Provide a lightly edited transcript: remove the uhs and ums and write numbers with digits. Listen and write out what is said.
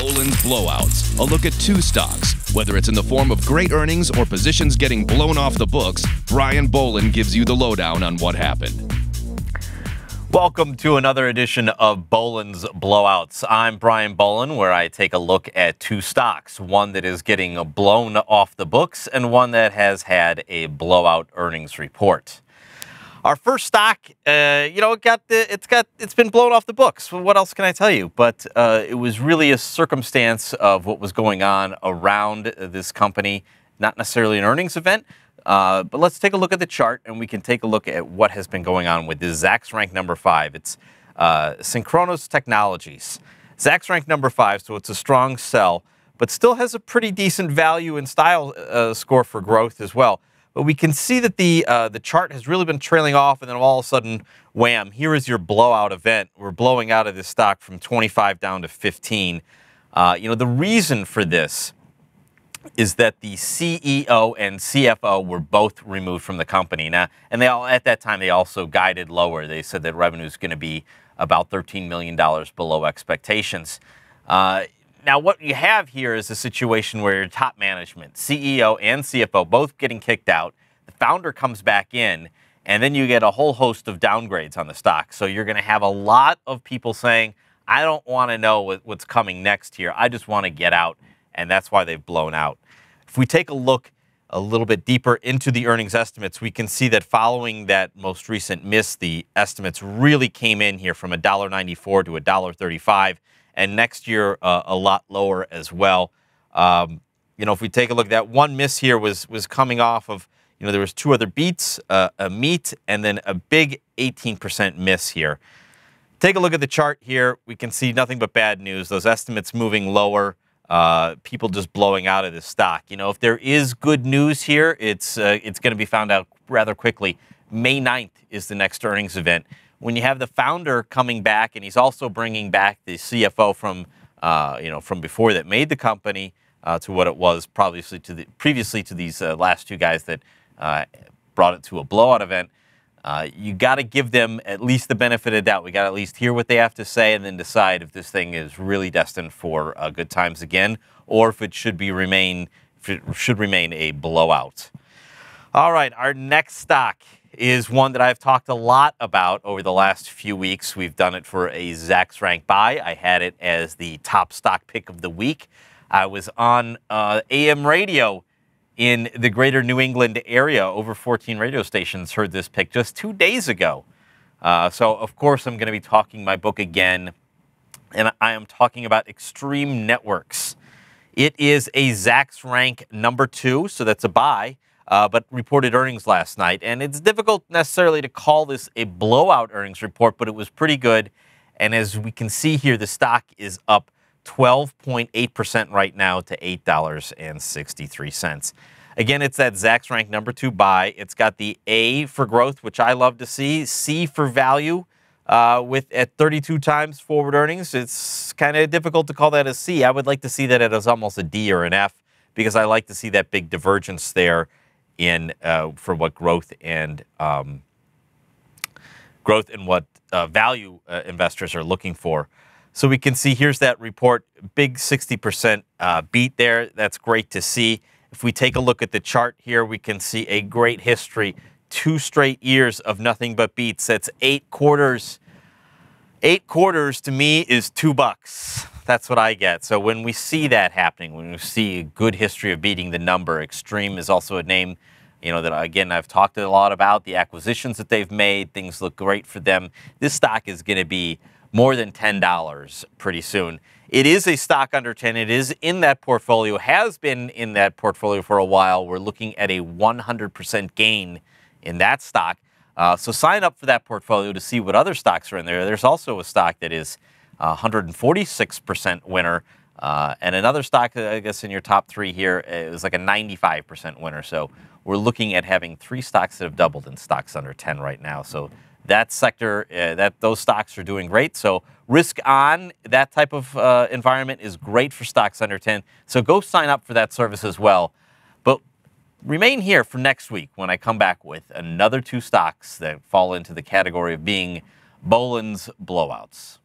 Bolan's Blowouts, a look at two stocks. Whether it's in the form of great earnings or positions getting blown off the books, Brian Bolan gives you the lowdown on what happened. Welcome to another edition of Bolan's Blowouts. I'm Brian Bolan, where I take a look at two stocks, one that is getting blown off the books and one that has had a blowout earnings report. Our first stock, it's been blown off the books. Well, what else can I tell you? But it was really a circumstance of what was going on around this company, not necessarily an earnings event. But let's take a look at the chart, and we can take a look at what has been going on with this Zacks rank number 5. It's Synchronoss Technologies. Zacks rank number 5, so it's a strong sell, but still has a pretty decent value and style score for growth as well. But we can see that the chart has really been trailing off, and then all of a sudden, wham, here is your blowout event. We're blowing out of this stock from 25 down to 15. The reason for this is that the CEO and CFO were both removed from the company. Now, and at that time, they also guided lower. They said that revenue is going to be about $13 million below expectations. Now, what you have here is a situation where your top management, CEO and CFO, both getting kicked out. The founder comes back in, and then you get a whole host of downgrades on the stock. So you're going to have a lot of people saying, I don't want to know what's coming next here. I just want to get out. And that's why they've blown out. If we take a look a little bit deeper into the earnings estimates, we can see that following that most recent miss, the estimates really came in here from $1.94 to $1.35, and next year a lot lower as well. If we take a look, that one miss here was coming off of, there was two other beats, a meet, and then a big 18% miss here. Take a look at the chart here. We can see nothing but bad news. Those estimates moving lower. People just blowing out of this stock. If there is good news here, it's going to be found out rather quickly. May 9th is the next earnings event. When you have the founder coming back, and he's also bringing back the CFO from before that made the company to what it was previously to these last two guys that brought it to a blowout event. You got to give them at least the benefit of doubt. We got to at least hear what they have to say and then decide if this thing is really destined for good times again, or if it should remain a blowout. All right, our next stock is one that I've talked a lot about over the last few weeks. We've done it for a Zacks rank buy. I had it as the top stock pick of the week. I was on AM radio in the greater New England area. Over 14 radio stations heard this pick just 2 days ago. So, of course, I'm going to be talking my book again, and I am talking about Extreme Networks. It is a Zacks rank number 2, so that's a buy, but reported earnings last night. And it's difficult necessarily to call this a blowout earnings report, but it was pretty good. And as we can see here, the stock is up 12.8% right now to $8.63. Again, it's that Zacks rank number 2 buy. It's got the A for growth, which I love to see. C for value, at 32 times forward earnings. It's kind of difficult to call that a C. I would like to see that as almost a D or an F, because I like to see that big divergence there in for what growth and what value investors are looking for. So we can see here's that report, big 60% beat there. That's great to see. If we take a look at the chart here, we can see a great history. 2 straight years of nothing but beats. That's 8 quarters. 8 quarters to me is $2. That's what I get. So when we see that happening, when we see a good history of beating the number, Extreme is also a name, that, again, I've talked a lot about. The acquisitions that they've made, things look great for them. This stock is going to be more than $10 pretty soon. It is a stock under 10. It is in that portfolio, has been in that portfolio for a while. We're looking at a 100% gain in that stock. So sign up for that portfolio to see what other stocks are in there. There's also a stock that is 146% winner. And another stock, I guess, in your top 3 here is like a 95% winner. So we're looking at having 3 stocks that have doubled in stocks under 10 right now. So that sector, those stocks are doing great. So risk on, that type of environment is great for stocks under 10. So go sign up for that service as well. But remain here for next week when I come back with another 2 stocks that fall into the category of being Bolan's Blowouts.